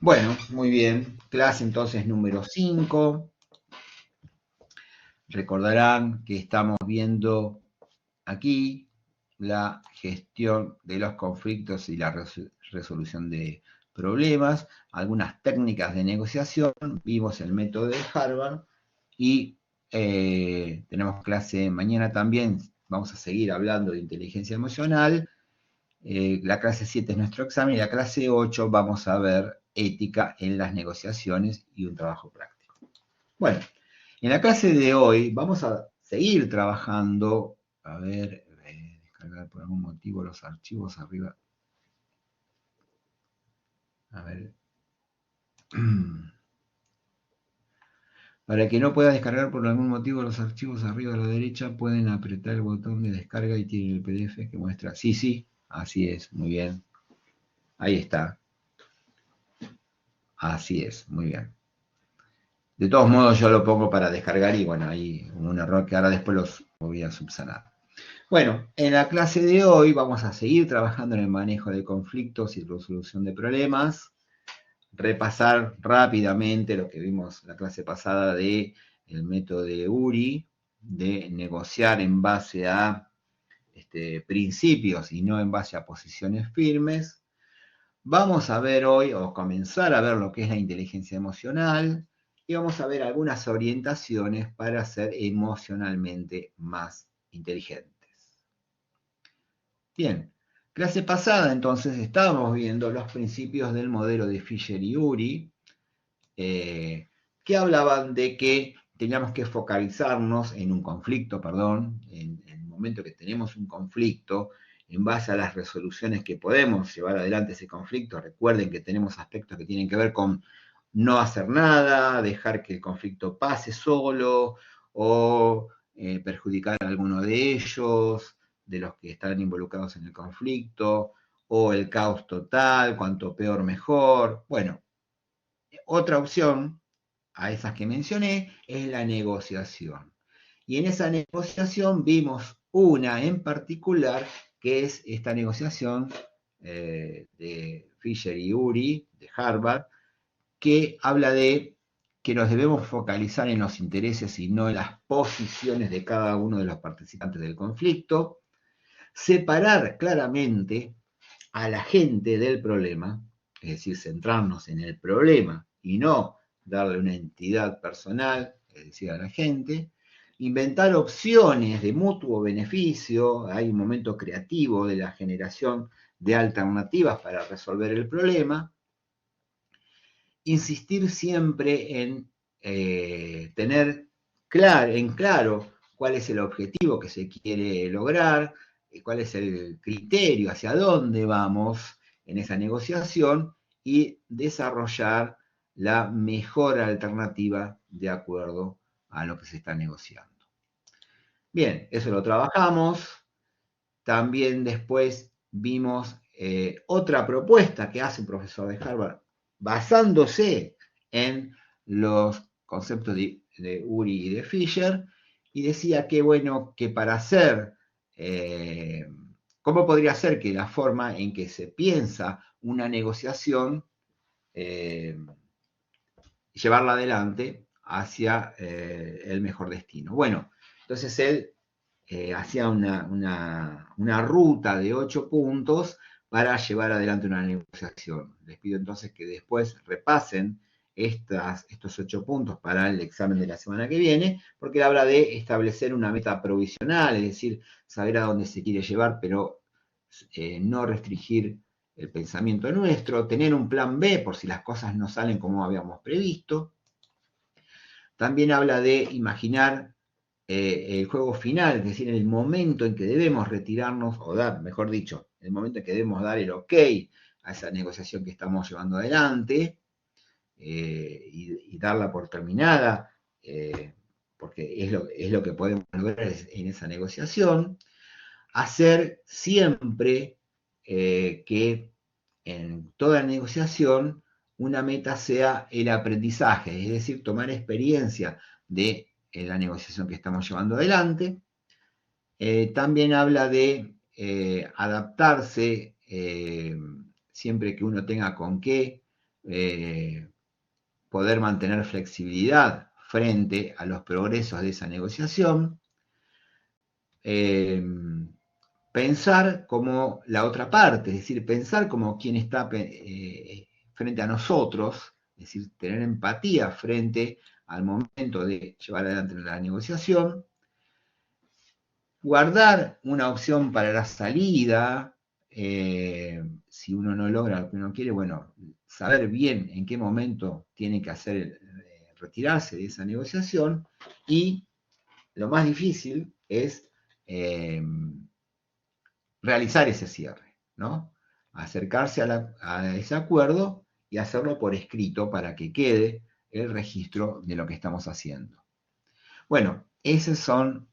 Bueno, muy bien. Clase entonces número 5. Recordarán que estamos viendo aquí la gestión de los conflictos y la resolución de problemas, algunas técnicas de negociación. Vimos el método de Harvard y tenemos clase mañana también. Vamos a seguir hablando de inteligencia emocional. La clase 7 es nuestro examen y la clase 8 vamos a ver ética en las negociaciones y un trabajo práctico. Bueno, en la clase de hoy vamos a seguir trabajando, a ver, descargar por algún motivo los archivos arriba. A ver. Para que no pueda descargar por algún motivo los archivos arriba a la derecha, pueden apretar el botón de descarga y tienen el PDF que muestra. Sí, sí, así es, muy bien. Ahí está. Así es, muy bien. De todos modos, yo lo pongo para descargar y bueno, hay un error que ahora después los voy a subsanar. Bueno, en la clase de hoy vamos a seguir trabajando en el manejo de conflictos y resolución de problemas, repasar rápidamente lo que vimos la clase pasada de el método de URI, de negociar en base a principios y no en base a posiciones firmes. Vamos a ver hoy, o comenzar a ver lo que es la inteligencia emocional, y vamos a ver algunas orientaciones para ser emocionalmente más inteligentes. Bien, clase pasada entonces estábamos viendo los principios del modelo de Fisher y Uri, que hablaban de que teníamos que focalizarnos en un conflicto, perdón, en el momento que tenemos un conflicto, en base a las resoluciones que podemos llevar adelante ese conflicto. Recuerden que tenemos aspectos que tienen que ver con no hacer nada, dejar que el conflicto pase solo o perjudicar a alguno de ellos, de los que están involucrados en el conflicto, o el caos total, cuanto peor mejor. Bueno, otra opción a esas que mencioné es la negociación. Y en esa negociación vimos una en particular, que es esta negociación de Fisher y Uri, de Harvard, que habla de que nos debemos focalizar en los intereses y no en las posiciones de cada uno de los participantes del conflicto, separar claramente a la gente del problema, es decir, centrarnos en el problema y no darle una entidad personal, es decir, a la gente, inventar opciones de mutuo beneficio, hay un momento creativo de la generación de alternativas para resolver el problema, insistir siempre en tener en claro cuál es el objetivo que se quiere lograr, cuál es el criterio, hacia dónde vamos en esa negociación y desarrollar la mejor alternativa de acuerdo a lo que se está negociando. Bien, eso lo trabajamos. También después vimos otra propuesta que hace un profesor de Harvard basándose en los conceptos de Uri y de Fisher, y decía que, bueno, que para hacer, ¿cómo podría ser que la forma en que se piensa una negociación, eh, llevarla adelante hacia el mejor destino? Bueno, entonces él hacía una ruta de 8 puntos para llevar adelante una negociación. Les pido entonces que después repasen estos 8 puntos para el examen de la semana que viene, porque habla de establecer una meta provisional, es decir, saber a dónde se quiere llevar, pero no restringir el pensamiento nuestro, tener un plan B por si las cosas no salen como habíamos previsto. También habla de imaginar el juego final, es decir, en el momento en que debemos retirarnos, o dar, mejor dicho, el momento en que debemos dar el ok a esa negociación que estamos llevando adelante y darla por terminada, porque es lo que podemos lograr en esa negociación. Hacer siempre que en toda negociación una meta sea el aprendizaje, es decir, tomar experiencia de la negociación que estamos llevando adelante. También habla de adaptarse siempre que uno tenga con qué, poder mantener flexibilidad frente a los progresos de esa negociación, pensar como la otra parte, es decir, pensar como quien está frente a nosotros, es decir, tener empatía frente al momento de llevar adelante la negociación, guardar una opción para la salida, si uno no logra lo que uno quiere, bueno, saber bien en qué momento tiene que hacer, retirarse de esa negociación, y lo más difícil es realizar ese cierre, ¿no? Acercarse a ese acuerdo y hacerlo por escrito para que quede el registro de lo que estamos haciendo. Bueno, esos son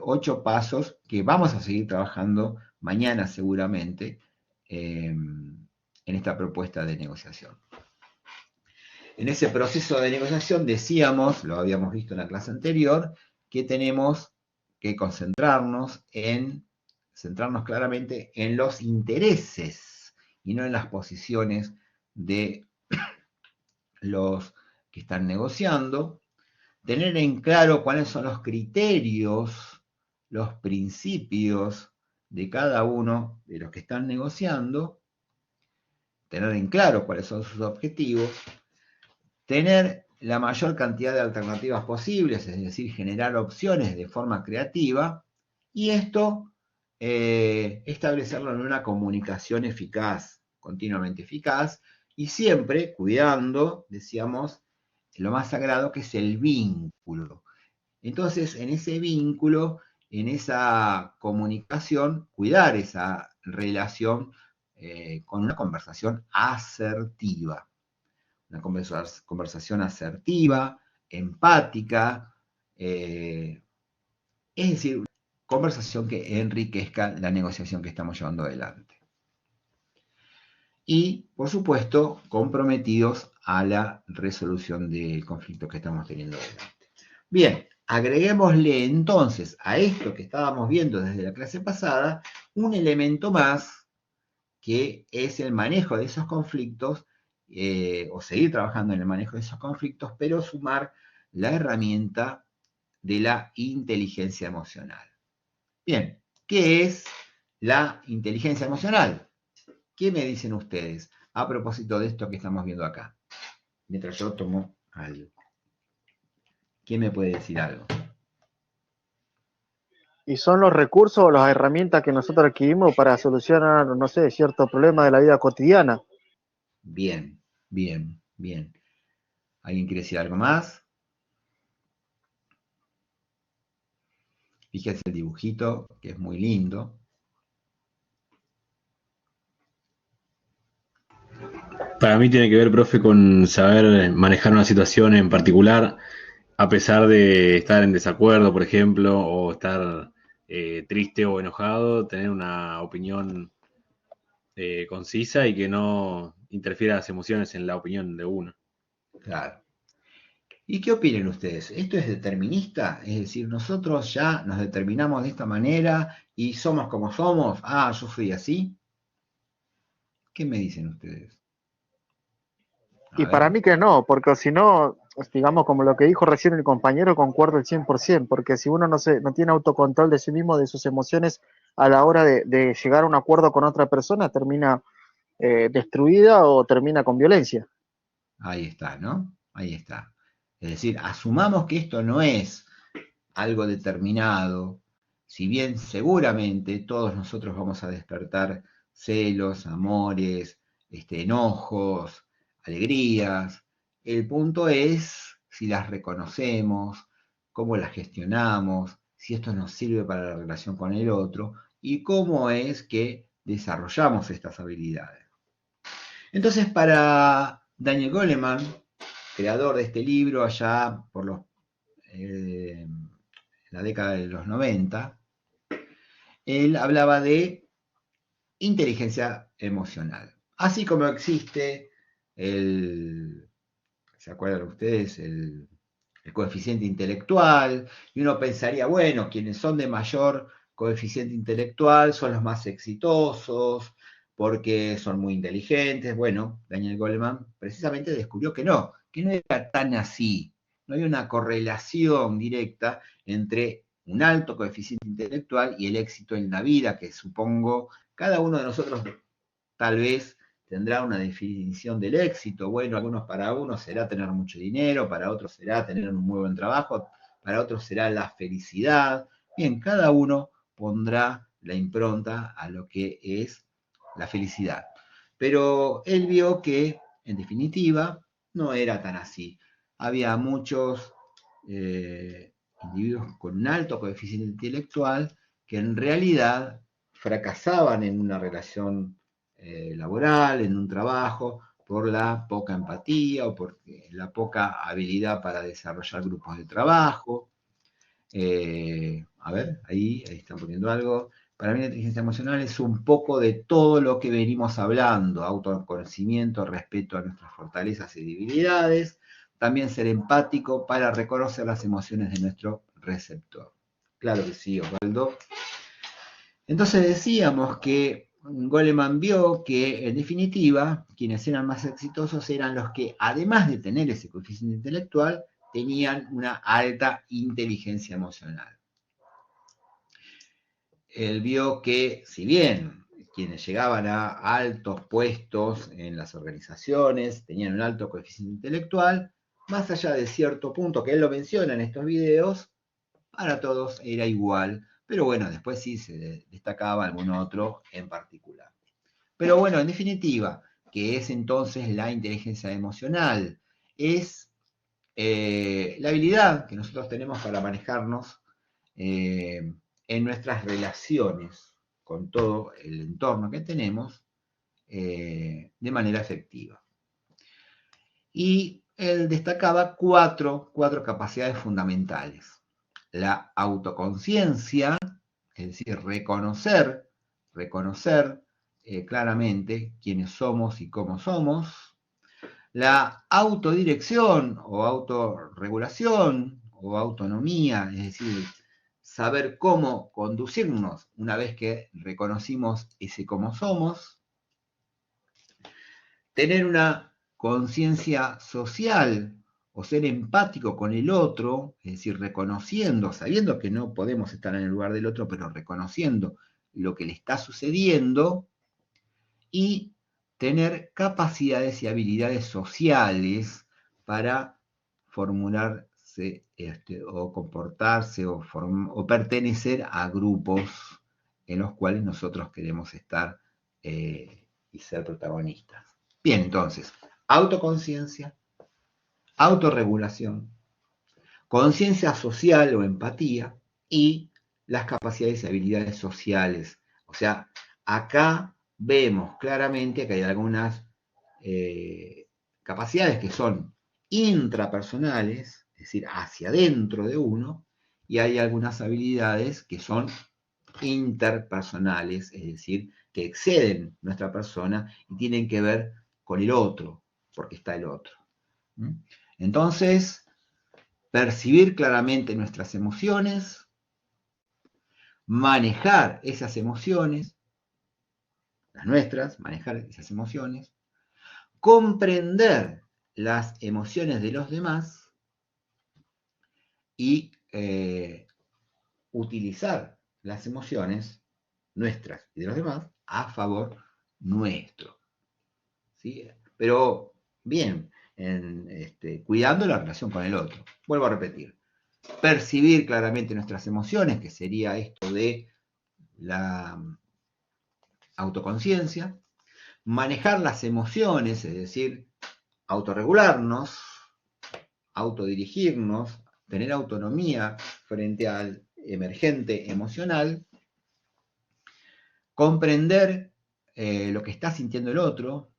8 pasos que vamos a seguir trabajando mañana seguramente en esta propuesta de negociación. En ese proceso de negociación decíamos, lo habíamos visto en la clase anterior, que tenemos que centrarnos claramente en los intereses y no en las posiciones de los que están negociando, tener en claro cuáles son los criterios, los principios de cada uno de los que están negociando, tener en claro cuáles son sus objetivos, tener la mayor cantidad de alternativas posibles, es decir, generar opciones de forma creativa, y esto establecerlo en una comunicación eficaz, continuamente eficaz, y siempre cuidando, decíamos, lo más sagrado que es el vínculo. Entonces, en ese vínculo, en esa comunicación, cuidar esa relación con una conversación asertiva. Una conversación asertiva, empática, es decir, una conversación que enriquezca la negociación que estamos llevando adelante. Y, por supuesto, comprometidos a la resolución del conflicto que estamos teniendo adelante. Bien, agreguémosle entonces a esto que estábamos viendo desde la clase pasada un elemento más, que es el manejo de esos conflictos, o seguir trabajando en el manejo de esos conflictos, pero sumar la herramienta de la inteligencia emocional. Bien, ¿qué es la inteligencia emocional? ¿Qué me dicen ustedes a propósito de esto que estamos viendo acá? Mientras yo tomo algo. ¿Quién me puede decir algo? Y son los recursos o las herramientas que nosotros adquirimos para solucionar, no sé, ciertos problemas de la vida cotidiana. Bien, bien, bien. ¿Alguien quiere decir algo más? Fíjense el dibujito, que es muy lindo. Para mí tiene que ver, profe, con saber manejar una situación en particular, a pesar de estar en desacuerdo, por ejemplo, o estar triste o enojado, tener una opinión concisa y que no interfiera las emociones en la opinión de uno. Claro. ¿Y qué opinan ustedes? ¿Esto es determinista? Es decir, nosotros ya nos determinamos de esta manera y somos como somos. Ah, yo soy así. ¿Qué me dicen ustedes? Y A para ver. mí que no, porque si no, digamos como lo que dijo recién el compañero, concuerdo el 100%, porque si uno no tiene autocontrol de sí mismo, de sus emociones, a la hora de llegar a un acuerdo con otra persona, termina destruida o termina con violencia. Ahí está, ¿no? Ahí está. Es decir, asumamos que esto no es algo determinado, si bien seguramente todos nosotros vamos a despertar celos, amores, enojos, alegrías. El punto es si las reconocemos, cómo las gestionamos, si esto nos sirve para la relación con el otro y cómo es que desarrollamos estas habilidades. Entonces, para Daniel Goleman, creador de este libro allá por la década de los 90, él hablaba de inteligencia emocional. Así como existe ¿se acuerdan ustedes? El coeficiente intelectual, y uno pensaría, bueno, quienes son de mayor coeficiente intelectual son los más exitosos, porque son muy inteligentes. Bueno, Daniel Goleman precisamente descubrió que no era tan así. No había una correlación directa entre un alto coeficiente intelectual y el éxito en la vida, que supongo cada uno de nosotros tal vez tendrá una definición del éxito. Bueno, para unos será tener mucho dinero, para otros será tener un muy buen trabajo, para otros será la felicidad. Bien, cada uno pondrá la impronta a lo que es la felicidad. Pero él vio que, en definitiva, no era tan así. Había muchos individuos con un alto coeficiente intelectual que en realidad fracasaban en una relación laboral, en un trabajo, por la poca empatía o por la poca habilidad para desarrollar grupos de trabajo. A ver, ahí están poniendo algo. Para mí la inteligencia emocional es un poco de todo lo que venimos hablando: autoconocimiento, respeto a nuestras fortalezas y debilidades, también ser empático para reconocer las emociones de nuestro receptor. Claro que sí, Osvaldo. Entonces decíamos que Goleman vio que, en definitiva, quienes eran más exitosos eran los que, además de tener ese coeficiente intelectual, tenían una alta inteligencia emocional. Él vio que, si bien quienes llegaban a altos puestos en las organizaciones tenían un alto coeficiente intelectual, más allá de cierto punto que él lo menciona en estos videos, para todos era igual. Pero bueno, después sí se destacaba algún otro en particular. Pero bueno, en definitiva, ¿qué es entonces la inteligencia emocional? Es la habilidad que nosotros tenemos para manejarnos en nuestras relaciones con todo el entorno que tenemos de manera efectiva. Y él destacaba cuatro capacidades fundamentales: la autoconciencia, es decir, reconocer claramente quiénes somos y cómo somos; la autodirección o autorregulación o autonomía, es decir, saber cómo conducirnos una vez que reconocimos ese cómo somos; tener una conciencia social o ser empático con el otro, es decir, reconociendo, sabiendo que no podemos estar en el lugar del otro, pero reconociendo lo que le está sucediendo; y tener capacidades y habilidades sociales para formularse o comportarse o pertenecer a grupos en los cuales nosotros queremos estar y ser protagonistas. Bien, entonces, autoconciencia, autorregulación, conciencia social o empatía y las capacidades y habilidades sociales. O sea, acá vemos claramente que hay algunas capacidades que son intrapersonales, es decir, hacia adentro de uno, y hay algunas habilidades que son interpersonales, es decir, que exceden nuestra persona y tienen que ver con el otro, porque está el otro. Entonces, percibir claramente nuestras emociones, manejar esas emociones, las nuestras, manejar esas emociones, comprender las emociones de los demás y utilizar las emociones nuestras y de los demás a favor nuestro. ¿Sí? Pero bien, cuidando la relación con el otro. Vuelvo a repetir: percibir claramente nuestras emociones, que sería esto de la autoconciencia; manejar las emociones, es decir, autorregularnos, autodirigirnos, tener autonomía frente al emergente emocional; comprender lo que está sintiendo el otro,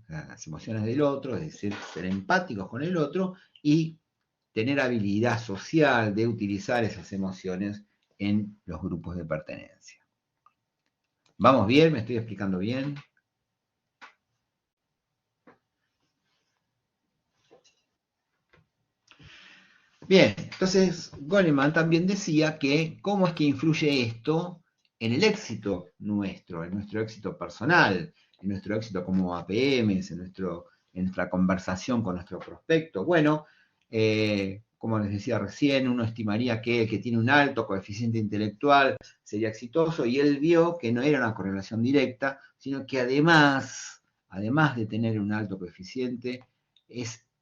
las emociones del otro, es decir, ser empáticos con el otro; y tener habilidad social de utilizar esas emociones en los grupos de pertenencia. ¿Vamos bien? ¿Me estoy explicando bien? Bien, entonces Goleman también decía que cómo es que influye esto en el éxito nuestro, en nuestro éxito personal. en nuestro éxito como APMs, en nuestra conversación con nuestro prospecto? Bueno, como les decía recién, uno estimaría que el que tiene un alto coeficiente intelectual sería exitoso, y él vio que no era una correlación directa, sino que además de tener un alto coeficiente,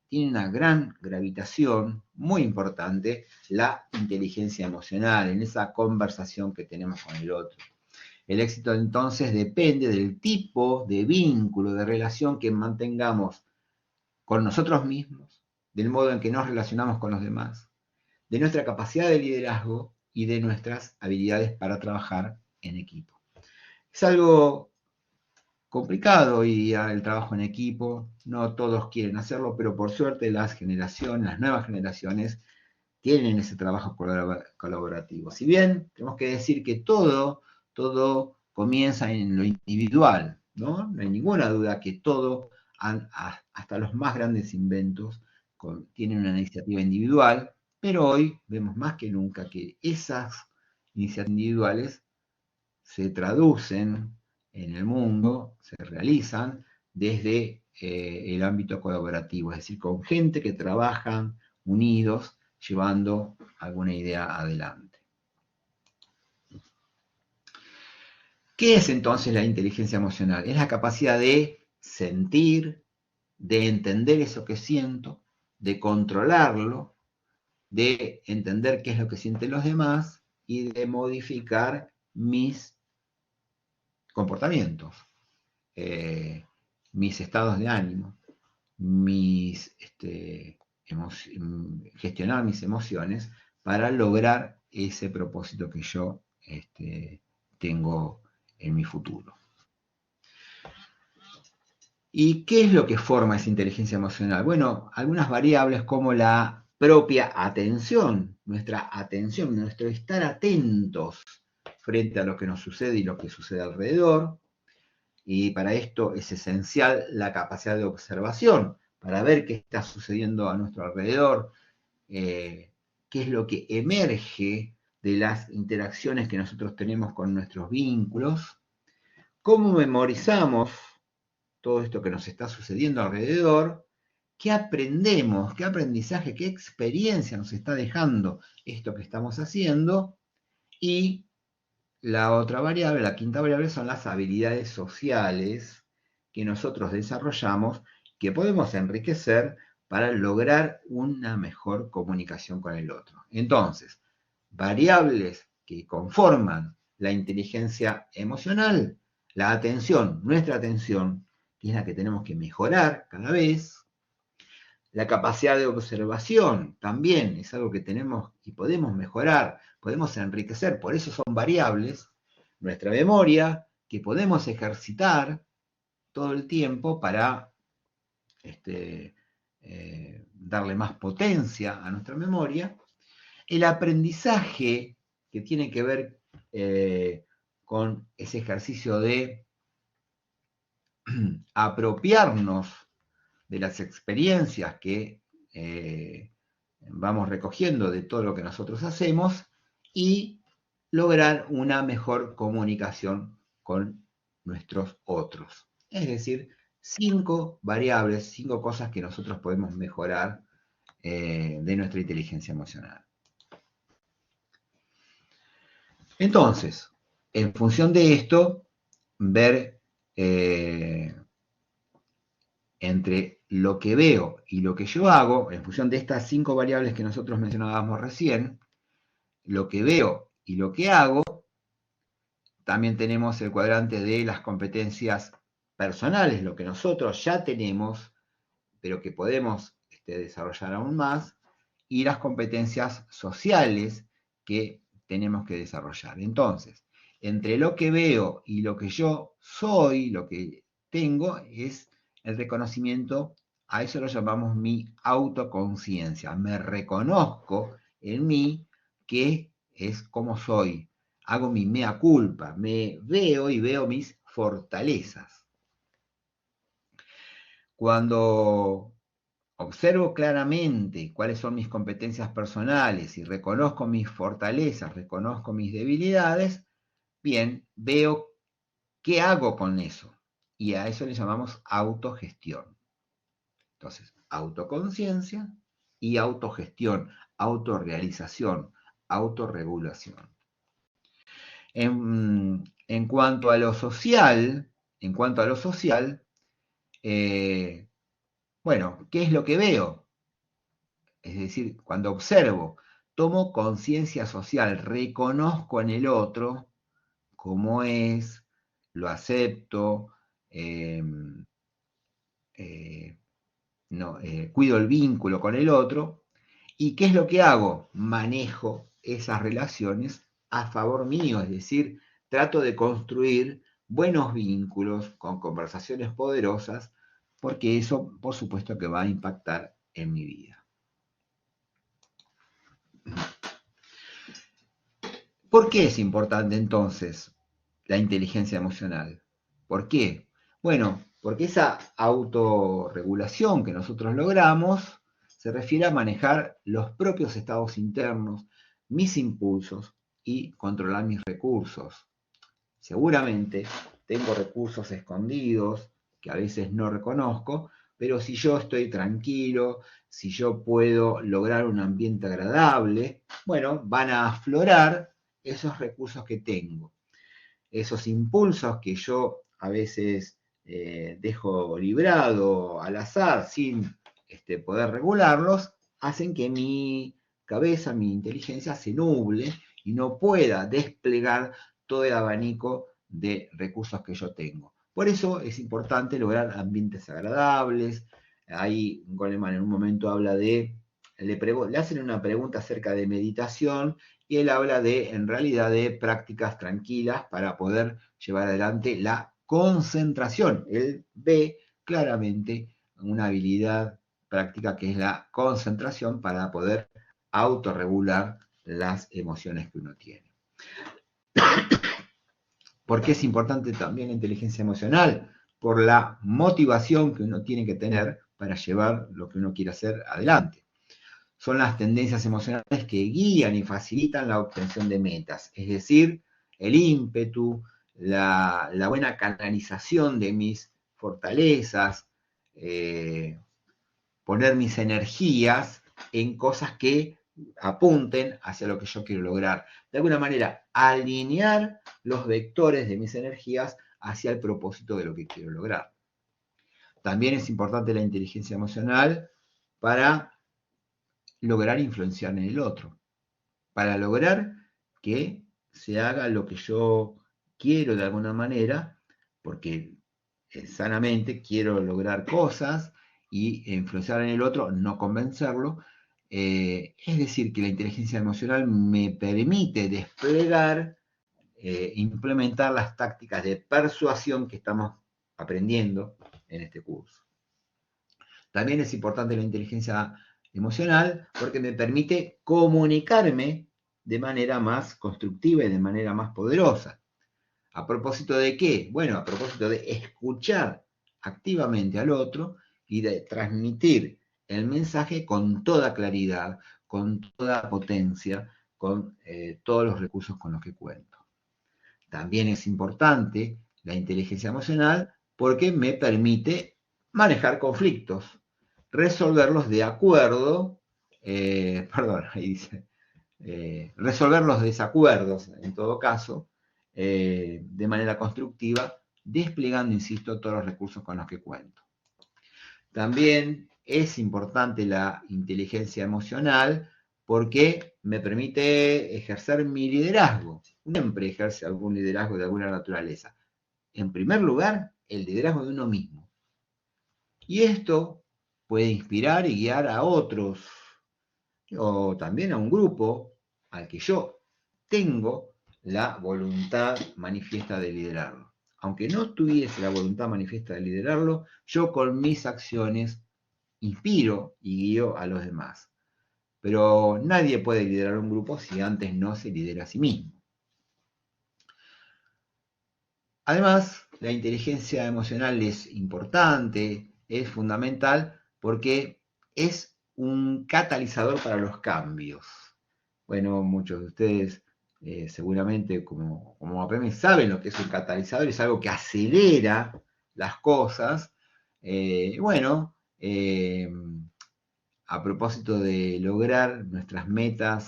tiene una gran gravitación muy importante la inteligencia emocional en esa conversación que tenemos con el otro. El éxito entonces depende del tipo de vínculo, de relación que mantengamos con nosotros mismos, del modo en que nos relacionamos con los demás, de nuestra capacidad de liderazgo y de nuestras habilidades para trabajar en equipo. Es algo complicado hoy día el trabajo en equipo, no todos quieren hacerlo, pero por suerte las nuevas generaciones tienen ese trabajo colaborativo. Si bien tenemos que decir que todo comienza en lo individual, ¿no? No hay ninguna duda que todo, hasta los más grandes inventos, tienen una iniciativa individual, pero hoy vemos más que nunca que esas iniciativas individuales se traducen en el mundo, se realizan desde el ámbito colaborativo, es decir, con gente que trabajan unidos llevando alguna idea adelante. ¿Qué es entonces la inteligencia emocional? Es la capacidad de sentir, de entender eso que siento, de controlarlo, de entender qué es lo que sienten los demás y de modificar mis comportamientos, mis estados de ánimo, gestionar mis emociones para lograr ese propósito que yo tengo en mi futuro. ¿Y qué es lo que forma esa inteligencia emocional? Bueno, algunas variables como la propia atención, nuestro estar atentos frente a lo que nos sucede y lo que sucede alrededor. Y para esto es esencial la capacidad de observación, para ver qué está sucediendo a nuestro alrededor, qué es lo que emerge de las interacciones que nosotros tenemos con nuestros vínculos, cómo memorizamos todo esto que nos está sucediendo alrededor, qué aprendemos, qué aprendizaje, qué experiencia nos está dejando esto que estamos haciendo. Y la otra variable, la quinta variable, son las habilidades sociales que nosotros desarrollamos, que podemos enriquecer para lograr una mejor comunicación con el otro. Entonces, variables que conforman la inteligencia emocional, la atención, nuestra atención, que es la que tenemos que mejorar cada vez. La capacidad de observación también es algo que tenemos y podemos mejorar, podemos enriquecer, por eso son variables. Nuestra memoria, que podemos ejercitar todo el tiempo para darle más potencia a nuestra memoria. El aprendizaje, que tiene que ver con ese ejercicio de apropiarnos de las experiencias que vamos recogiendo de todo lo que nosotros hacemos y lograr una mejor comunicación con nuestros otros. Es decir, 5 variables, 5 cosas que nosotros podemos mejorar de nuestra inteligencia emocional. Entonces, en función de esto, ver entre lo que veo y lo que yo hago, en función de estas 5 variables que nosotros mencionábamos recién, lo que veo y lo que hago, también tenemos el cuadrante de las competencias personales, lo que nosotros ya tenemos, pero que podemos desarrollar aún más, y las competencias sociales que tenemos que desarrollar. Entonces, entre lo que veo y lo que yo soy, lo que tengo, es el reconocimiento. A eso lo llamamos mi autoconciencia. Me reconozco en mí que es como soy. Hago mi mea culpa. Me veo y veo mis fortalezas. Cuando observo claramente cuáles son mis competencias personales y reconozco mis fortalezas, reconozco mis debilidades, bien, veo qué hago con eso y a eso le llamamos autogestión. Entonces, autoconciencia y autogestión, autorrealización, autorregulación. En cuanto a lo social, bueno, ¿qué es lo que veo? Es decir, cuando observo, tomo conciencia social, reconozco en el otro cómo es, lo acepto, eh, eh, no, cuido el vínculo con el otro. ¿Y qué es lo que hago? Manejo esas relaciones a favor mío, es decir, trato de construir buenos vínculos con conversaciones poderosas, porque eso, por supuesto, que va a impactar en mi vida. ¿Por qué es importante entonces la inteligencia emocional? ¿Por qué? Bueno, porque esa autorregulación que nosotros logramos se refiere a manejar los propios estados internos, mis impulsos y controlar mis recursos. Seguramente tengo recursos escondidos que a veces no reconozco, pero si yo estoy tranquilo, si yo puedo lograr un ambiente agradable, bueno, van a aflorar esos recursos que tengo. Esos impulsos que yo a veces dejo librado al azar sin poder regularlos, hacen que mi cabeza, mi inteligencia se nuble y no pueda desplegar todo el abanico de recursos que yo tengo. Por eso es importante lograr ambientes agradables. Ahí Goleman en un momento habla de, le hacen una pregunta acerca de meditación y él habla de, en realidad, de prácticas tranquilas para poder llevar adelante la concentración. Él ve claramente una habilidad práctica que es la concentración para poder autorregular las emociones que uno tiene. ¿Por qué es importante también la inteligencia emocional? Por la motivación que uno tiene que tener para llevar lo que uno quiere hacer adelante. Son las tendencias emocionales que guían y facilitan la obtención de metas, es decir, el ímpetu, la buena canalización de mis fortalezas, poner mis energías en cosas que apunten hacia lo que yo quiero lograr. De alguna manera, alinear los vectores de mis energías hacia el propósito de lo que quiero lograr. También es importante la inteligencia emocional para lograr influenciar en el otro, para lograr que se haga lo que yo quiero de alguna manera, porque sanamente quiero lograr cosas y influenciar en el otro, no convencerlo. Es decir, que la inteligencia emocional me permite desplegar, implementar las tácticas de persuasión que estamos aprendiendo en este curso. También es importante la inteligencia emocional porque me permite comunicarme de manera más constructiva y de manera más poderosa. ¿A propósito de qué? Bueno, a propósito de escuchar activamente al otro y de transmitir el mensaje con toda claridad, con toda potencia, con todos los recursos con los que cuento. También es importante la inteligencia emocional porque me permite manejar conflictos, resolverlos de acuerdo, ahí dice, resolver los desacuerdos, en todo caso, de manera constructiva, desplegando, insisto, todos los recursos con los que cuento. También es importante la inteligencia emocional porque me permite ejercer mi liderazgo. Uno siempre ejerce algún liderazgo de alguna naturaleza. En primer lugar, el liderazgo de uno mismo. Y esto puede inspirar y guiar a otros, o también a un grupo al que yo tengo la voluntad manifiesta de liderarlo. Aunque no tuviese la voluntad manifiesta de liderarlo, yo con mis acciones inspiro y guío a los demás. Pero nadie puede liderar un grupo si antes no se lidera a sí mismo. Además, la inteligencia emocional es importante, es fundamental, porque es un catalizador para los cambios. Bueno, muchos de ustedes seguramente como APM saben lo que es un catalizador, es algo que acelera las cosas. Bueno, a propósito de lograr nuestras metas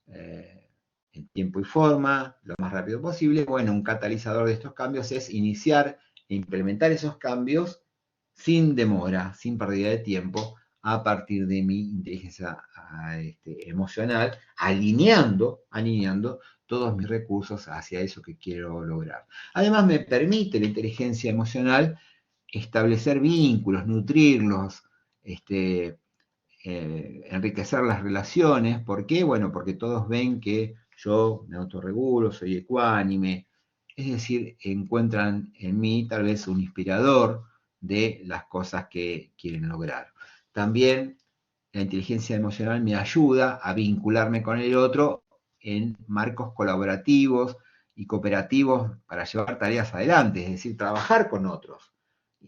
en tiempo y forma, lo más rápido posible, bueno, un catalizador de estos cambios es iniciar e implementar esos cambios sin demora, sin pérdida de tiempo, a partir de mi inteligencia emocional, alineando todos mis recursos hacia eso que quiero lograr. Además, me permite la inteligencia emocional establecer vínculos, nutrirlos, enriquecer las relaciones. ¿Por qué? Bueno, porque todos ven que yo me autorregulo, soy ecuánime, es decir, encuentran en mí tal vez un inspirador de las cosas que quieren lograr. También la inteligencia emocional me ayuda a vincularme con el otro en marcos colaborativos y cooperativos para llevar tareas adelante, es decir, trabajar con otros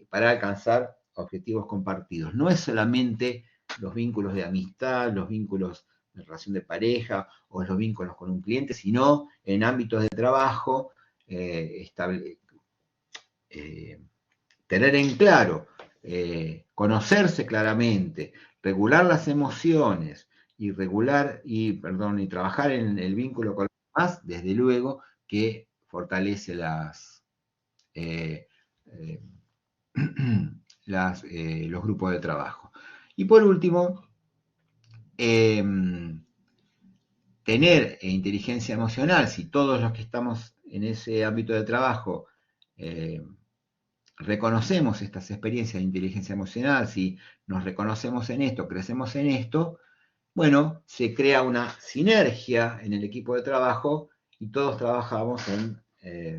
para alcanzar objetivos compartidos. No es solamente los vínculos de amistad, los vínculos de relación de pareja o los vínculos con un cliente, sino en ámbitos de trabajo, tener en claro, conocerse claramente, regular las emociones y trabajar en el vínculo con los demás, desde luego que fortalece los grupos de trabajo. Y por último, tener inteligencia emocional, si todos los que estamos en ese ámbito de trabajo reconocemos estas experiencias de inteligencia emocional, si nos reconocemos en esto, crecemos en esto, bueno, se crea una sinergia en el equipo de trabajo y todos trabajamos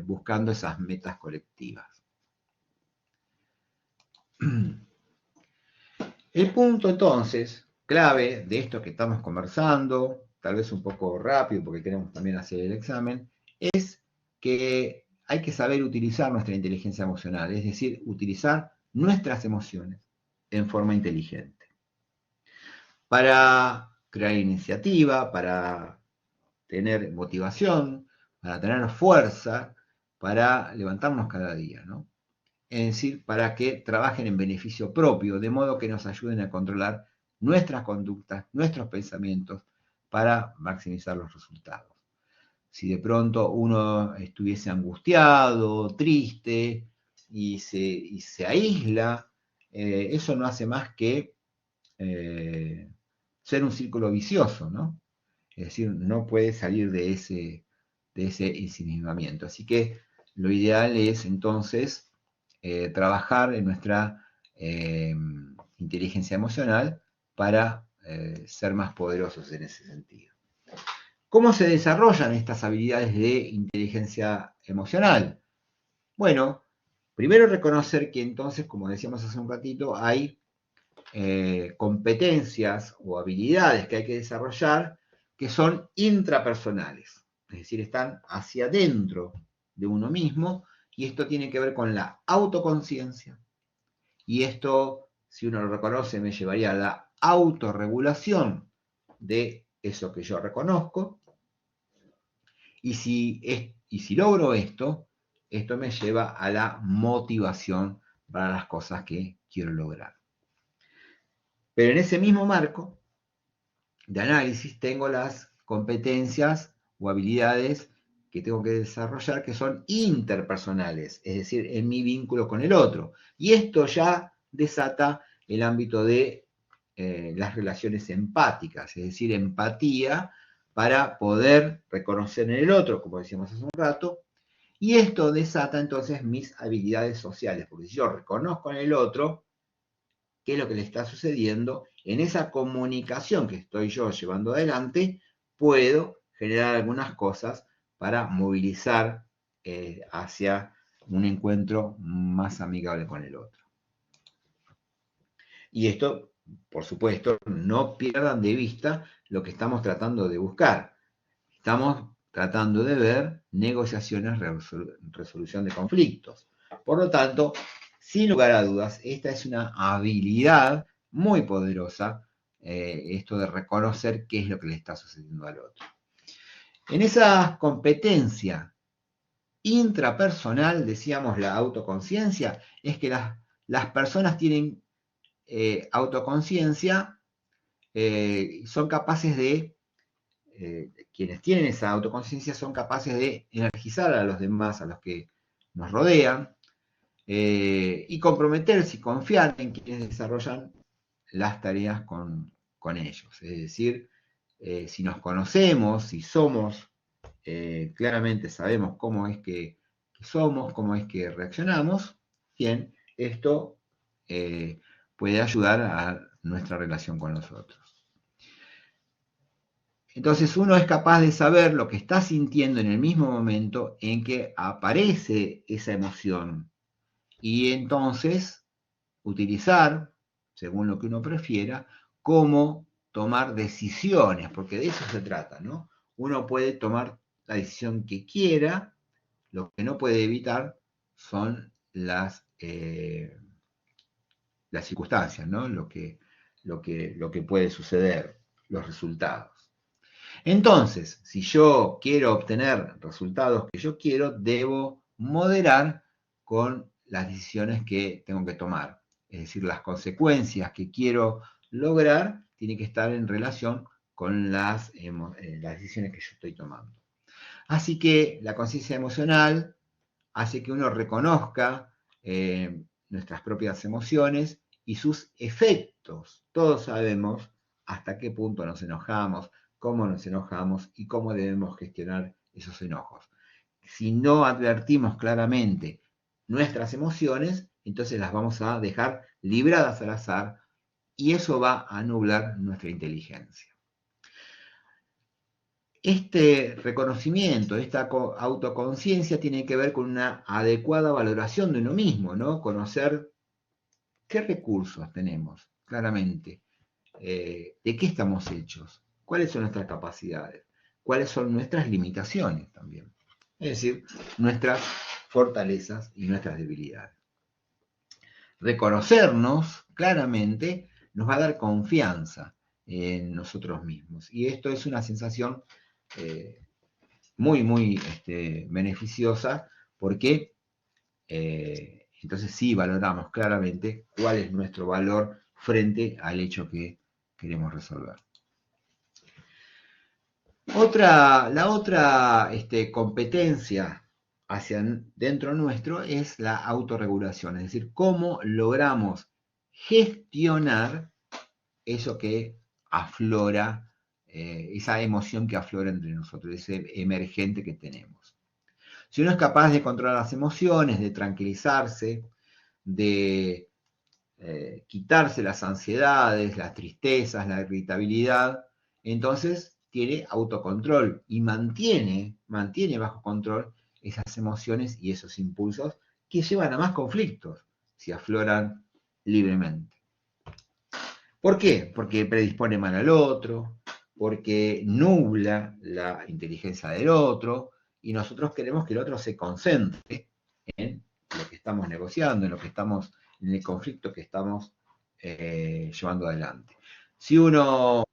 buscando esas metas colectivas. El punto entonces clave de esto que estamos conversando, tal vez un poco rápido porque queremos también hacer el examen, es que hay que saber utilizar nuestra inteligencia emocional, es decir, utilizar nuestras emociones en forma inteligente. Para crear iniciativa, para tener motivación, para tener fuerza, para levantarnos cada día, ¿no? Es decir, para que trabajen en beneficio propio, de modo que nos ayuden a controlar nuestras conductas, nuestros pensamientos, para maximizar los resultados. Si de pronto uno estuviese angustiado, triste y se aísla, eso no hace más que ser un círculo vicioso, ¿no? Es decir, no puede salir de ese ensimismamiento. Así que lo ideal es entonces trabajar en nuestra inteligencia emocional para ser más poderosos en ese sentido. ¿Cómo se desarrollan estas habilidades de inteligencia emocional? Bueno, primero reconocer que entonces, como decíamos hace un ratito, hay competencias o habilidades que hay que desarrollar que son intrapersonales, es decir, están hacia adentro de uno mismo, y esto tiene que ver con la autoconciencia, y esto, si uno lo reconoce, me llevaría a la autorregulación de eso que yo reconozco, y si logro esto me lleva a la motivación para las cosas que quiero lograr. Pero en ese mismo marco de análisis tengo las competencias o habilidades que tengo que desarrollar que son interpersonales, es decir, en mi vínculo con el otro. Y esto ya desata el ámbito de las relaciones empáticas, es decir, empatía para poder reconocer en el otro, como decíamos hace un rato, y esto desata entonces mis habilidades sociales, porque si yo reconozco en el otro qué es lo que le está sucediendo, en esa comunicación que estoy yo llevando adelante, puedo generar algunas cosas para movilizar hacia un encuentro más amigable con el otro. Y esto, por supuesto, no pierdan de vista lo que estamos tratando de buscar. Estamos tratando de ver negociaciones, resolución de conflictos. Por lo tanto, sin lugar a dudas, esta es una habilidad muy poderosa, esto de reconocer qué es lo que le está sucediendo al otro. En esa competencia intrapersonal, decíamos la autoconciencia, es que las personas tienen autoconciencia, son capaces de, quienes tienen esa autoconciencia son capaces de energizar a los demás, a los que nos rodean, y comprometerse y confiar en quienes desarrollan las tareas con ellos. Es decir, si nos conocemos, si somos, claramente sabemos cómo es que somos, cómo es que reaccionamos, bien, esto puede ayudar a nuestra relación con los otros. Entonces uno es capaz de saber lo que está sintiendo en el mismo momento en que aparece esa emoción y entonces utilizar, según lo que uno prefiera, cómo tomar decisiones, porque de eso se trata, ¿no? Uno puede tomar la decisión que quiera, lo que no puede evitar son las circunstancias, ¿no? Lo que puede suceder, los resultados. Entonces, si yo quiero obtener resultados que yo quiero, debo moderar con las decisiones que tengo que tomar. Es decir, las consecuencias que quiero lograr tienen que estar en relación con las decisiones que yo estoy tomando. Así que la conciencia emocional hace que uno reconozca nuestras propias emociones y sus efectos. Todos sabemos hasta qué punto nos enojamos, cómo nos enojamos y cómo debemos gestionar esos enojos. Si no advertimos claramente nuestras emociones, entonces las vamos a dejar libradas al azar y eso va a nublar nuestra inteligencia. Este reconocimiento, esta autoconciencia tiene que ver con una adecuada valoración de uno mismo, ¿no? Conocer qué recursos tenemos, claramente, de qué estamos hechos, cuáles son nuestras capacidades, cuáles son nuestras limitaciones también, es decir, nuestras fortalezas y nuestras debilidades. Reconocernos claramente nos va a dar confianza en nosotros mismos y esto es una sensación muy, muy beneficiosa porque entonces sí valoramos claramente cuál es nuestro valor frente al hecho que queremos resolver. La otra competencia hacia dentro nuestro es la autorregulación, es decir, cómo logramos gestionar eso que aflora, esa emoción que aflora entre nosotros, ese emergente que tenemos. Si uno es capaz de controlar las emociones, de tranquilizarse, de quitarse las ansiedades, las tristezas, la irritabilidad, entonces tiene autocontrol y mantiene bajo control esas emociones y esos impulsos que llevan a más conflictos si afloran libremente. ¿Por qué? Porque predispone mal al otro, porque nubla la inteligencia del otro y nosotros queremos que el otro se concentre en lo que estamos negociando, en el conflicto que estamos llevando adelante. Si uno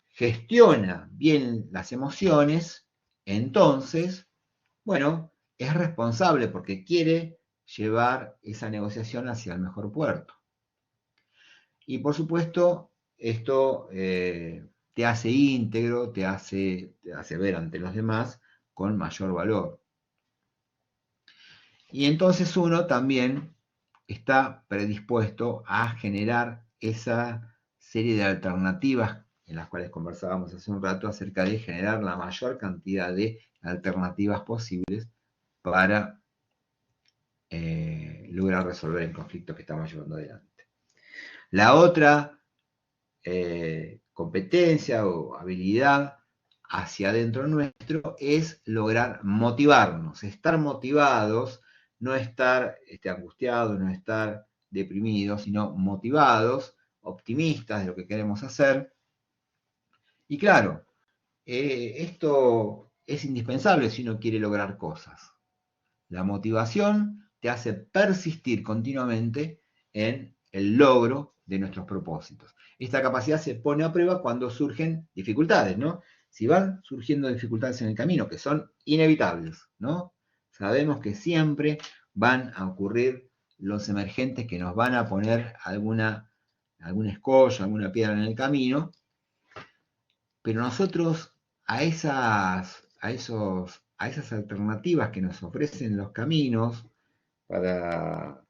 gestiona bien las emociones, entonces, bueno, es responsable porque quiere llevar esa negociación hacia el mejor puerto. Y por supuesto, esto te hace íntegro, te hace ver ante los demás con mayor valor. Y entonces uno también está predispuesto a generar esa serie de alternativas en las cuales conversábamos hace un rato acerca de generar la mayor cantidad de alternativas posibles para lograr resolver el conflicto que estamos llevando adelante. La otra competencia o habilidad hacia adentro nuestro es lograr motivarnos, estar motivados, no estar angustiados, no estar deprimidos, sino motivados, optimistas de lo que queremos hacer. Y claro, esto es indispensable si uno quiere lograr cosas. La motivación te hace persistir continuamente en el logro de nuestros propósitos. Esta capacidad se pone a prueba cuando surgen dificultades, ¿no? Si van surgiendo dificultades en el camino, que son inevitables, ¿no? Sabemos que siempre van a ocurrir los emergentes que nos van a poner alguna escollo, alguna piedra en el camino, pero nosotros a esas alternativas que nos ofrecen los caminos para,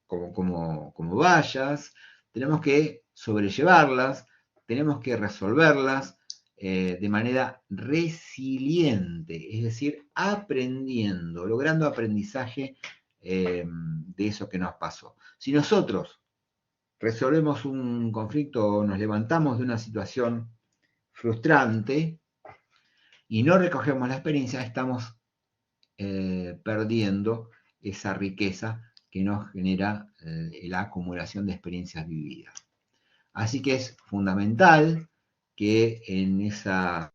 como vallas, tenemos que sobrellevarlas, tenemos que resolverlas de manera resiliente, es decir, aprendiendo, logrando aprendizaje de eso que nos pasó. Si nosotros resolvemos un conflicto o nos levantamos de una situación frustrante y no recogemos la experiencia, estamos perdiendo esa riqueza que nos genera la acumulación de experiencias vividas. Así que es fundamental que en esas...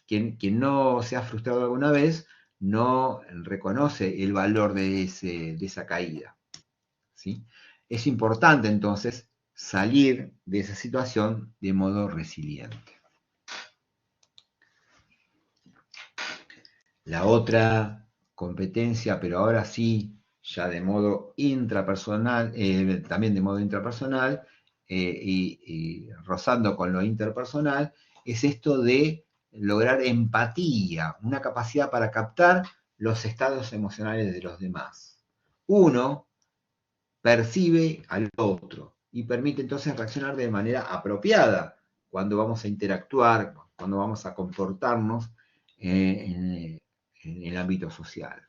quien no se ha frustrado alguna vez no reconoce el valor de esa caída, ¿sí? Es importante entonces salir de esa situación de modo resiliente. La otra competencia, pero ahora sí, ya de modo intrapersonal, también de modo intrapersonal, y rozando con lo interpersonal, es esto de lograr empatía, una capacidad para captar los estados emocionales de los demás. Uno percibe al otro y permite entonces reaccionar de manera apropiada cuando vamos a interactuar, cuando vamos a comportarnos en el ámbito social.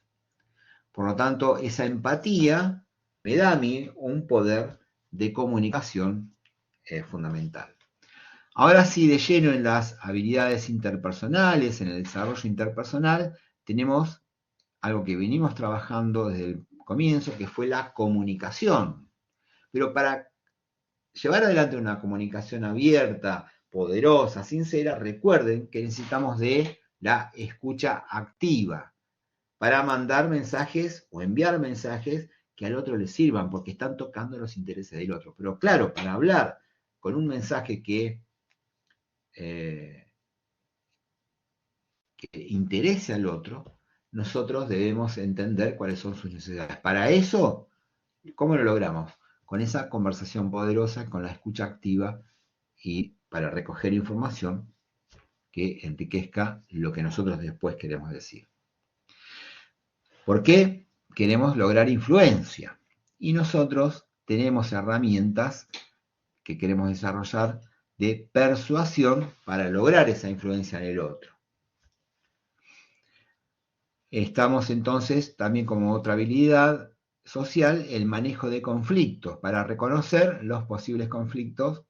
Por lo tanto, esa empatía me da a mí un poder de comunicación fundamental. Ahora sí, de lleno en las habilidades interpersonales, en el desarrollo interpersonal, tenemos algo que venimos trabajando desde el comienzo, que fue la comunicación. Pero para llevar adelante una comunicación abierta, poderosa, sincera, recuerden que necesitamos de la escucha activa para mandar mensajes o enviar mensajes que al otro le sirvan, porque están tocando los intereses del otro. Pero claro, para hablar con un mensaje que interese al otro, nosotros debemos entender cuáles son sus necesidades. Para eso, ¿cómo lo logramos? Con esa conversación poderosa, con la escucha activa y para recoger información que enriquezca lo que nosotros después queremos decir. ¿Por qué? Queremos lograr influencia y nosotros tenemos herramientas que queremos desarrollar de persuasión para lograr esa influencia en el otro. Estamos entonces también como otra habilidad social el manejo de conflictos, para reconocer los posibles conflictos.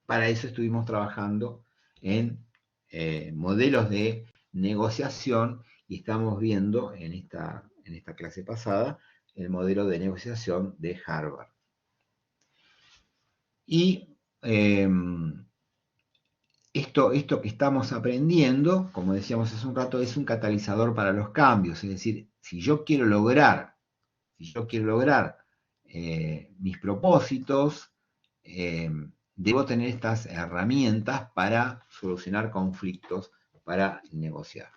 Para eso estuvimos trabajando en modelos de negociación y estamos viendo en esta clase pasada el modelo de negociación de Harvard. Y esto que estamos aprendiendo, como decíamos hace un rato, es un catalizador para los cambios. Es decir, si yo quiero lograr mis propósitos, debo tener estas herramientas para solucionar conflictos, para negociar.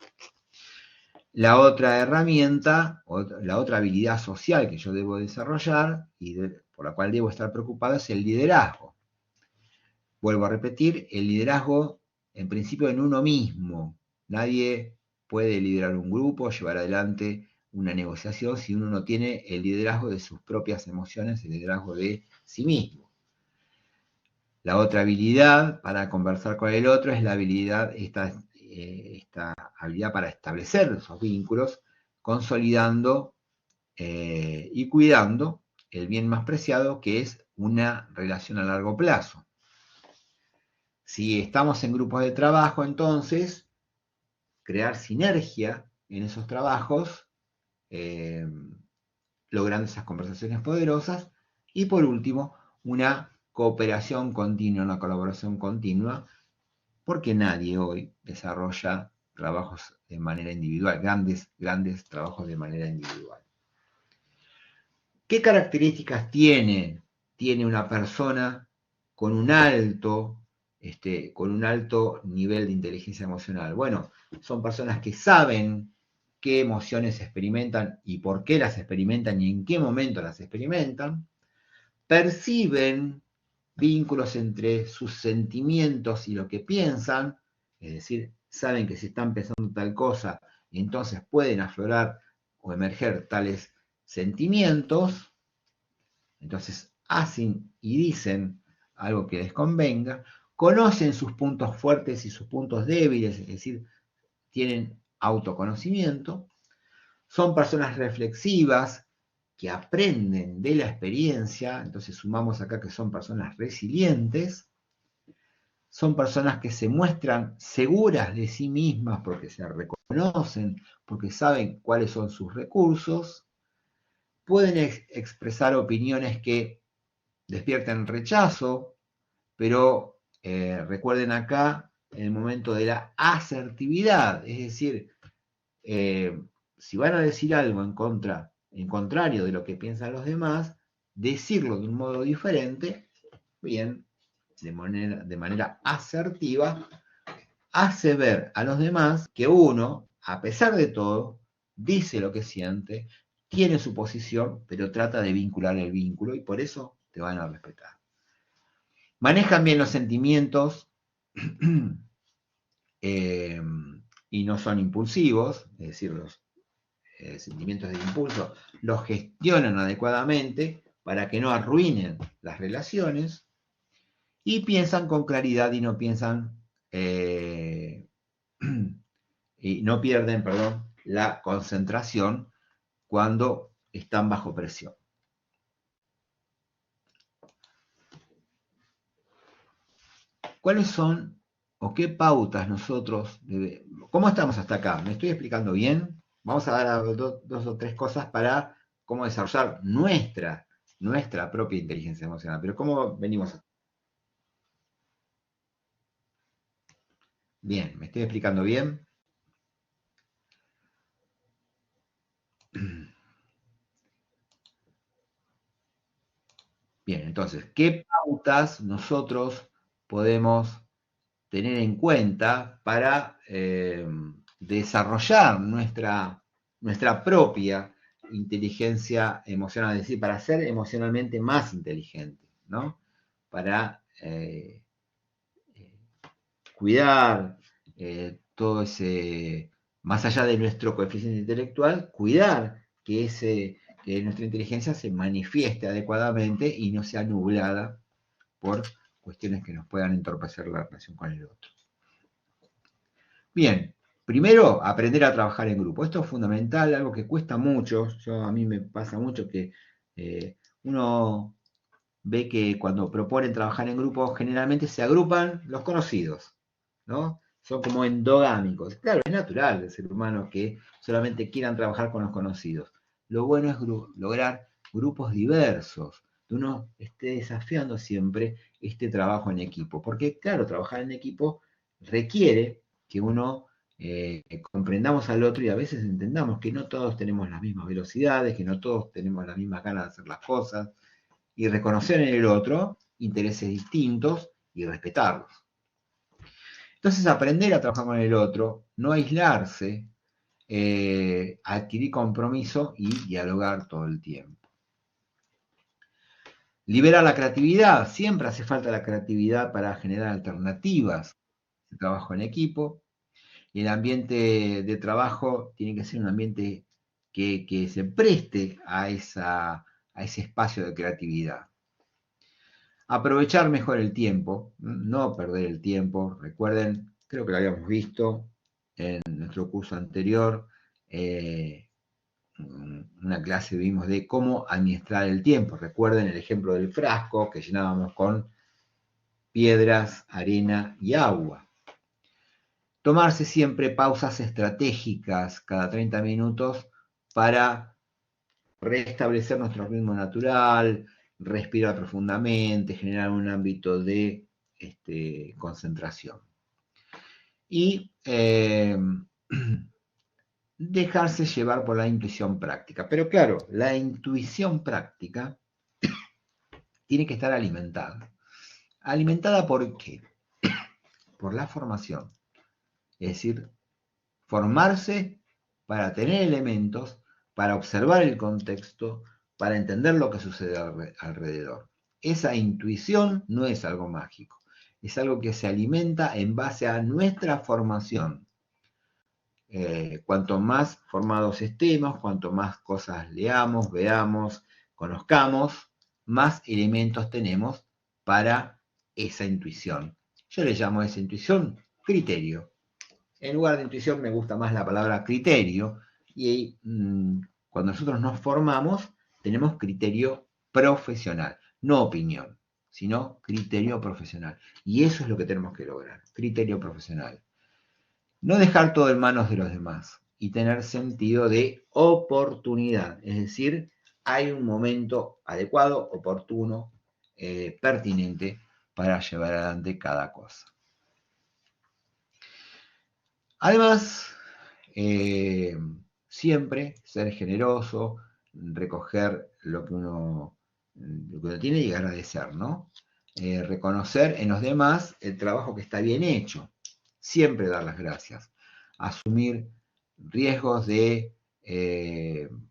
La otra herramienta, la otra habilidad social que yo debo desarrollar y por la cual debo estar preocupado es el liderazgo. Vuelvo a repetir, el liderazgo en principio en uno mismo. Nadie puede liderar un grupo, llevar adelante una negociación si uno no tiene el liderazgo de sus propias emociones, el liderazgo de sí mismo. La otra habilidad para conversar con el otro es la habilidad, esta habilidad para establecer esos vínculos, consolidando y cuidando el bien más preciado, que es una relación a largo plazo. Si estamos en grupos de trabajo, entonces, crear sinergia en esos trabajos, logrando esas conversaciones poderosas. Y por último, una cooperación continua, una colaboración continua, porque nadie hoy desarrolla trabajos de manera individual, grandes trabajos de manera individual. ¿Qué características tiene una persona con un alto con un alto nivel de inteligencia emocional? Bueno, son personas que saben qué emociones experimentan y por qué las experimentan y en qué momento las experimentan, perciben vínculos entre sus sentimientos y lo que piensan, es decir, saben que si están pensando tal cosa, entonces pueden aflorar o emerger tales sentimientos, entonces hacen y dicen algo que les convenga, conocen sus puntos fuertes y sus puntos débiles, es decir, tienen autoconocimiento, son personas reflexivas que aprenden de la experiencia, entonces sumamos acá que son personas resilientes, son personas que se muestran seguras de sí mismas porque se reconocen, porque saben cuáles son sus recursos, pueden expresar opiniones que despierten rechazo, pero recuerden acá en el momento de la asertividad, es decir, si van a decir algo en contrario de lo que piensan los demás, decirlo de un modo diferente, bien, de manera asertiva, hace ver a los demás que uno, a pesar de todo, dice lo que siente, tiene su posición, pero trata de vincular el vínculo y por eso te van a respetar. Manejan bien los sentimientos y no son impulsivos, es decir, los sentimientos de impulso los gestionan adecuadamente para que no arruinen las relaciones y piensan con claridad y no piensan y no pierden, perdón, la concentración cuando están bajo presión. ¿Cuáles son o qué pautas nosotros cómo estamos hasta acá? ¿Me estoy explicando bien? Vamos a dar dos o tres cosas para cómo desarrollar nuestra propia inteligencia emocional. Pero ¿cómo venimos hasta acá? Bien, ¿me estoy explicando bien? Bien, entonces, ¿qué pautas nosotros podemos tener en cuenta para desarrollar nuestra propia inteligencia emocional, es decir, para ser emocionalmente más inteligente, ¿no? Para cuidar todo ese, más allá de nuestro coeficiente intelectual, cuidar que nuestra inteligencia se manifieste adecuadamente y no sea nublada por cuestiones que nos puedan entorpecer la relación con el otro. Bien, primero aprender a trabajar en grupo. Esto es fundamental, algo que cuesta mucho. A mí me pasa mucho que uno ve que cuando proponen trabajar en grupo, generalmente se agrupan los conocidos, ¿no? Son como endogámicos. Claro, es natural del ser humano que solamente quieran trabajar con los conocidos. Lo bueno es lograr grupos diversos, que uno esté desafiando siempre este trabajo en equipo. Porque, claro, trabajar en equipo requiere que uno comprendamos al otro y a veces entendamos que no todos tenemos las mismas velocidades, que no todos tenemos las mismas ganas de hacer las cosas, y reconocer en el otro intereses distintos y respetarlos. Entonces, aprender a trabajar con el otro, no aislarse, adquirir compromiso y dialogar todo el tiempo. Liberar la creatividad, siempre hace falta la creatividad para generar alternativas de trabajo en equipo. Y el ambiente de trabajo tiene que ser un ambiente que se preste a ese espacio de creatividad. Aprovechar mejor el tiempo, no perder el tiempo. Recuerden, creo que lo habíamos visto en nuestro curso anterior, una clase vimos de cómo administrar el tiempo. Recuerden el ejemplo del frasco que llenábamos con piedras, arena y agua. Tomarse siempre pausas estratégicas cada 30 minutos para restablecer nuestro ritmo natural, respirar profundamente, generar un ámbito de concentración. Y dejarse llevar por la intuición práctica. Pero claro, la intuición práctica tiene que estar alimentada. ¿Alimentada por qué? por la formación. Es decir, formarse para tener elementos, para observar el contexto, para entender lo que sucede alrededor. Esa intuición no es algo mágico, es algo que se alimenta en base a nuestra formación. Cuanto más formados estemos, cuanto más cosas leamos, veamos, conozcamos, más elementos tenemos para esa intuición. Yo le llamo a esa intuición criterio. En lugar de intuición me gusta más la palabra criterio, y cuando nosotros nos formamos tenemos criterio profesional, no opinión, sino criterio profesional. Y eso es lo que tenemos que lograr, criterio profesional. No dejar todo en manos de los demás y tener sentido de oportunidad, es decir, hay un momento adecuado, oportuno, pertinente para llevar adelante cada cosa. Además, siempre ser generoso, recoger lo que uno tiene y agradecer, ¿no? Reconocer en los demás el trabajo que está bien hecho, siempre dar las gracias, asumir riesgos de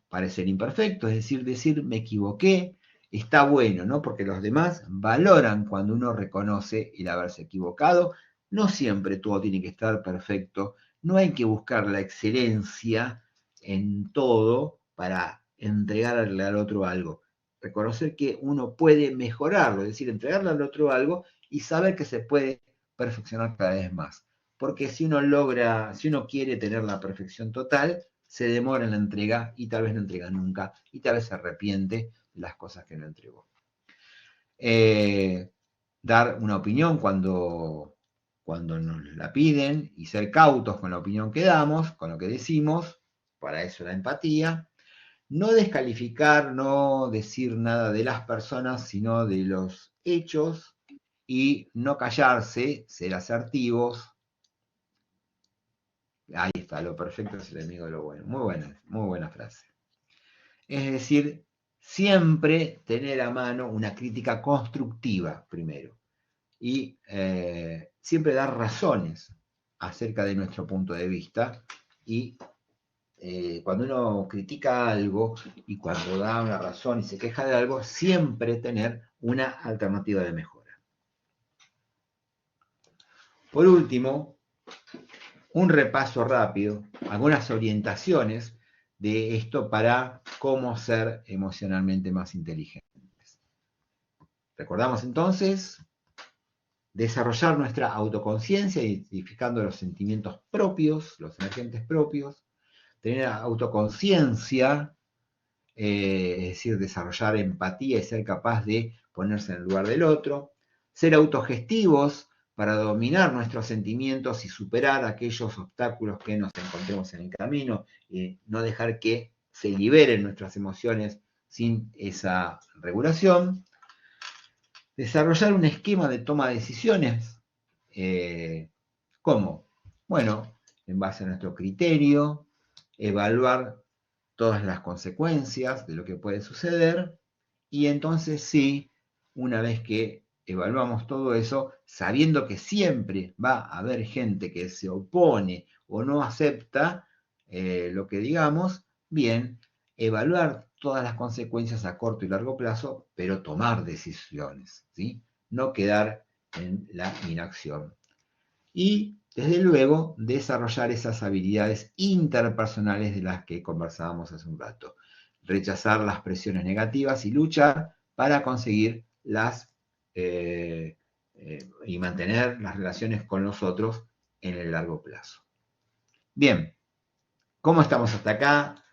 parecer imperfecto, es decir, me equivoqué, está bueno, ¿no? Porque los demás valoran cuando uno reconoce el haberse equivocado. No siempre todo tiene que estar perfecto, no hay que buscar la excelencia en todo para entregarle al otro algo. Reconocer que uno puede mejorarlo, es decir, entregarle al otro algo y saber que se puede perfeccionar cada vez más. Porque si uno quiere tener la perfección total, se demora en la entrega y tal vez no entrega nunca y tal vez se arrepiente de las cosas que no entregó. Dar una opinión cuando nos la piden y ser cautos con la opinión que damos, con lo que decimos, para eso la empatía. No descalificar, no decir nada de las personas, sino de los hechos, y no callarse, ser asertivos. Ahí está, lo perfecto es el enemigo de lo bueno. Muy buena frase. Es decir, siempre tener a mano una crítica constructiva primero. Y siempre dar razones acerca de nuestro punto de vista. Y cuando uno critica algo y cuando da una razón y se queja de algo, siempre tener una alternativa de mejora. Por último, un repaso rápido, algunas orientaciones de esto para cómo ser emocionalmente más inteligentes. Recordamos entonces, desarrollar nuestra autoconciencia, identificando los sentimientos propios, los emergentes propios, tener autoconciencia, es decir, desarrollar empatía y ser capaz de ponerse en el lugar del otro, ser autogestivos para dominar nuestros sentimientos y superar aquellos obstáculos que nos encontremos en el camino y no dejar que se liberen nuestras emociones sin esa regulación. Desarrollar un esquema de toma de decisiones. ¿Cómo? Bueno, en base a nuestro criterio, evaluar todas las consecuencias de lo que puede suceder y entonces sí, una vez que evaluamos todo eso, sabiendo que siempre va a haber gente que se opone o no acepta lo que digamos, bien, evaluar todas las consecuencias a corto y largo plazo, pero tomar decisiones, ¿sí? No quedar en la inacción. Y, desde luego, desarrollar esas habilidades interpersonales de las que conversábamos hace un rato. Rechazar las presiones negativas y luchar para conseguir y mantener las relaciones con los otros en el largo plazo. Bien, ¿cómo estamos hasta acá?